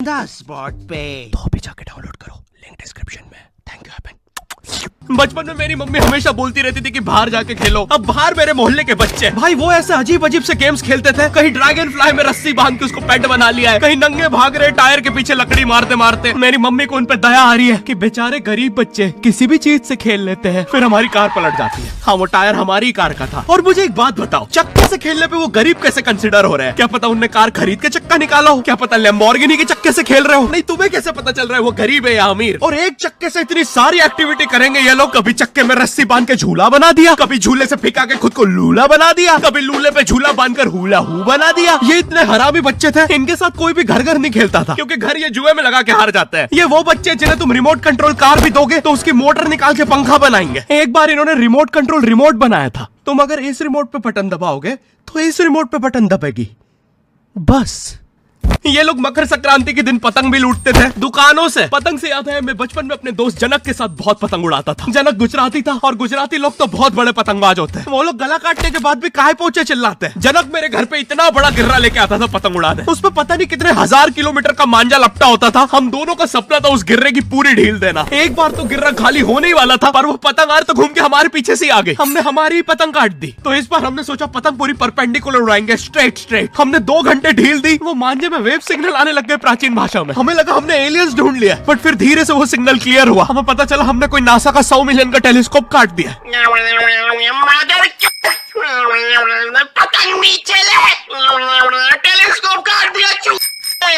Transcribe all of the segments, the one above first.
The spot पे। तो अभी जाके डाउनलोड करो, लिंक डिस्क्रिप्शन में। Thank you happen. बचपन में मेरी मम्मी हमेशा बोलती रहती थी कि बाहर जाके खेलो। अब बाहर मेरे मोहल्ले के बच्चे भाई वो ऐसे अजीब अजीब से गेम्स खेलते थे। कहीं ड्रैगन फ्लाई में रस्सी बांध के उसको पेट बना लिया है, कहीं नंगे भाग रहे टायर के पीछे लकड़ी मारते मारते। मेरी मम्मी को उन पे दया आ रही है कि बेचारे गरीब बच्चे किसी भी चीज से खेल लेते हैं, फिर हमारी कार पलट जाती है। हाँ वो टायर हमारी कार का था। और मुझे एक बात बताओ, चक्के से खेलने पे वो गरीब कैसे कंसिडर हो रहे हैं? क्या पता उनने कार खरीद के चक्का निकाला हो, क्या पता लैम्बोर्गिनी के चक्के से खेल रहे हो। नहीं तुम्हें कैसे पता चल रहा है वो गरीब है या अमीर? और एक चक्के से इतनी सारी एक्टिविटी करेंगे ये लोग। कभी चक्के में रस्सी बांध के झूला बना दिया, कभी झूले से फिका के खुद को लूला बना दिया, कभी लूले पे झूला बांधकर हुला हू बना दिया। ये इतने हरामी बच्चे थे, इनके साथ कोई भी घर घर नहीं खेलता था क्योंकि घर ये जुए में लगा के हार जाते हैं। ये वो बच्चे जिन्हें तुम रिमोट कंट्रोल कार भी दोगे तो उसकी मोटर निकाल के पंखा बनाएंगे। एक बार इन्होंने रिमोट कंट्रोल रिमोट बनाया था। तुम अगर इस रिमोट पे बटन दबाओगे तो इस रिमोट पे बटन दबेगी, बस। ये लोग मकर संक्रांति के दिन पतंग भी लूटते थे दुकानों से। पतंग से याद है मैं बचपन में अपने दोस्त जनक के साथ बहुत पतंग उड़ाता था। जनक गुजराती था और गुजराती लोग तो बहुत बड़े पतंगबाज होते हैं। वो लोग गला काटने के बाद भी काहे पोचे चिल्लाते हैं। जनक मेरे घर पे इतना बड़ा गिर्रा लेके आता था पतंग उड़ाने। उसपे पता नहीं कितने 1000 किलोमीटर का मांझा लपटा होता था। हम दोनों का सपना था उस गिर्रे की पूरी ढील देना। एक बार तो गिर्रा खाली होने ही वाला था पर वो पतंग आर तो घूम के हमारे पीछे से आ गई। हमने हमारी ही पतंग काट दी। तो इस बार हमने सोचा पतंग पूरी परपेंडिकुलर उड़ाएंगे, स्ट्रेट। हमने 2 घंटे ढील दी। वो मांझे में वेव सिग्नल आने लग गए प्राचीन भाषा में। हमें लगा हमने एलियंस ढूंढ लिया, बट फिर धीरे से वो सिग्नल क्लियर हुआ। हमें पता चला हमने कोई नासा का 100 मिलियन का टेलीस्कोप काट दिया। पतंग नीचे ले, टेलीस्कोप काट दिया।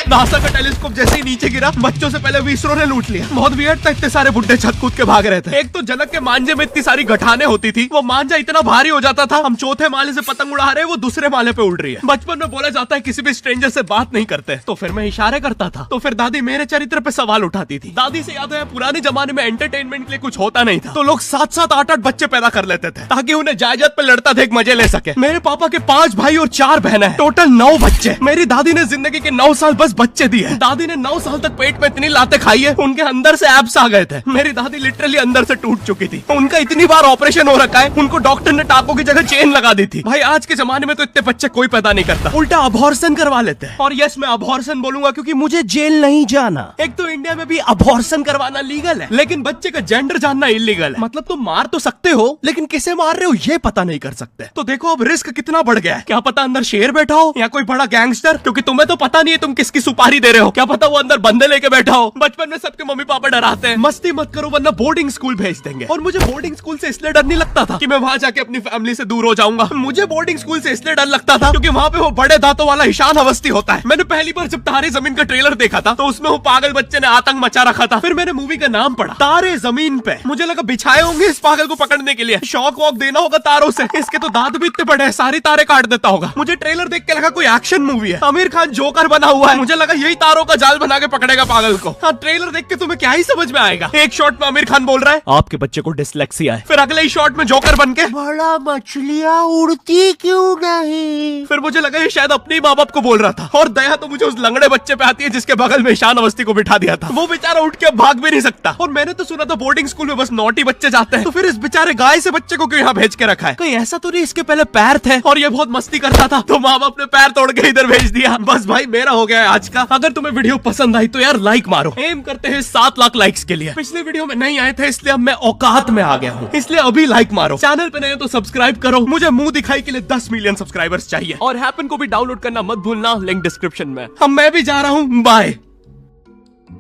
नासा का टेलीस्कोप जैसे ही नीचे गिरा बच्चों से पहले विसरो ने लूट लिया। बहुत वियर्ड था, इतने सारे बुड्ढे छत कूद के भाग रहे थे। एक तो जनक के मांझे में इतनी सारी गठाने होती थी, वो मांझा इतना भारी हो जाता था। हम चौथे माले से पतंग उड़ा रहे, वो दूसरे माले पे उड़ रही है। बचपन में बोला जाता है किसी भी स्ट्रेंजर से बात नहीं करते, तो फिर मैं इशारे करता था। तो फिर दादी मेरे चरित्र पे सवाल उठाती थी। दादी से याद है पुराने जमाने में एंटरटेनमेंट के लिए कुछ होता नहीं था, तो लोग 7-7, 8-8 बच्चे पैदा कर लेते थे ताकि उन्हें जायदाद पे लड़ता देख मजे ले सके। मेरे पापा के 5 भाई और 4 बहनें हैं, टोटल 9 बच्चे। मेरी दादी ने जिंदगी के 9 साल बस बच्चे दिए। दादी ने 9 साल तक पेट में इतनी लातें खाई है, उनके अंदर से एब्स आ गए थे। मेरी दादी लिटरली अंदर से टूट चुकी थी। उनका इतनी बार ऑपरेशन हो रखा है, उनको डॉक्टर ने टाकों की जगह चेन लगा दी थी। भाई आज के जमाने में तो इतने बच्चे कोई पैदा नहीं करता, उल्टा अबॉर्शन करवा लेते हैं। और यस मैं अबॉर्शन बोलूंगा क्योंकि मुझे जेल नहीं जाना। एक तो इंडिया में भी अबॉर्शन करवाना लीगल है, लेकिन बच्चे का जेंडर जानना इलीगल है। मतलब तुम मार तो सकते हो लेकिन किसे मार रहे हो ये पता नहीं कर सकते। तो देखो अब रिस्क कितना बढ़ गया है। क्या पता अंदर शेर बैठा हो या कोई बड़ा गैंगस्टर, क्योंकि तुम्हें तो पता नहीं है तुम किसकी सुपारी दे रहे हो। क्या पता वो अंदर बंदे लेके बैठा हो। बचपन में सबके मम्मी पापा डराते हैं मस्ती मत करो वरना बोर्डिंग स्कूल भेज देंगे। और मुझे बोर्डिंग स्कूल से इसलिए डर नहीं लगता था कि मैं वहां जाके अपनी फैमिली से दूर हो जाऊंगा। मुझे बोर्डिंग स्कूल से इसलिए डर लगता था क्योंकि वहां पे वो बड़े दांतों वाला ईशान अवस्थी होता है। मैंने पहली बार जब तारे जमीन का ट्रेलर देखा था तो उसमें वो पागल बच्चे ने आतंक मचा रखा था। फिर मैंने मूवी का नाम पढ़ा तारे जमीन पे। मुझे लगा बिछाए होंगे इस पागल को पकड़ने के लिए, शॉक वॉक देना होगा तारों से। इसके तो दांत भी इतने बड़े हैं, सारी तारे काट देता होगा। मुझे ट्रेलर देख के लगा कोई एक्शन मूवी है, आमिर खान जोकर बना हुआ है। मुझे लगा यही तारों का जाल बना के पकड़ेगा पागल को। हाँ ट्रेलर देख के तुम्हें क्या ही समझ में आएगा। एक शॉट में आमिर खान बोल रहा है आपके बच्चे को डिसलेक्सिया है, फिर अगले ही शॉट में जोकर बन के बड़ा मछलियाँ उड़ती क्यों नहीं। फिर मुझे लगा ये शायद अपने माँ बाप को बोल रहा था। और दया तो मुझे उस लंगड़े बच्चे पे आती है जिसके बगल में ईशान अवस्थी को बिठा दिया था। वो बेचारा उठ के भाग भी नहीं सकता। और मैंने तो सुना था बोर्डिंग स्कूल में बस नॉटी बच्चे जाते हैं, तो फिर इस बेचारे गाय से बच्चे को क्यों यहाँ भेज के रखा है? कहीं ऐसा तो नहीं इसके पहले पैर थे और ये बहुत मस्ती करता था तो माँ बाप ने पैर तोड़ के इधर भेज दिया। बस भाई मेरा हो गया है आज का। अगर तुम्हें वीडियो पसंद आई तो यार लाइक मारो। एम करते हैं 7 लाख लाइक्स के लिए। पिछले वीडियो में नहीं आए थे इसलिए अब मैं औकात में आ गया हूँ, इसलिए अभी लाइक मारो। चैनल पे नए हो तो सब्सक्राइब करो। मुझे मुंह दिखाई के लिए 10 मिलियन सब्सक्राइबर्स चाहिए। और हैपन को भी डाउनलोड करना मत भूलना, लिंक डिस्क्रिप्शन में। अब मैं भी जा रहा हूँ, बाय।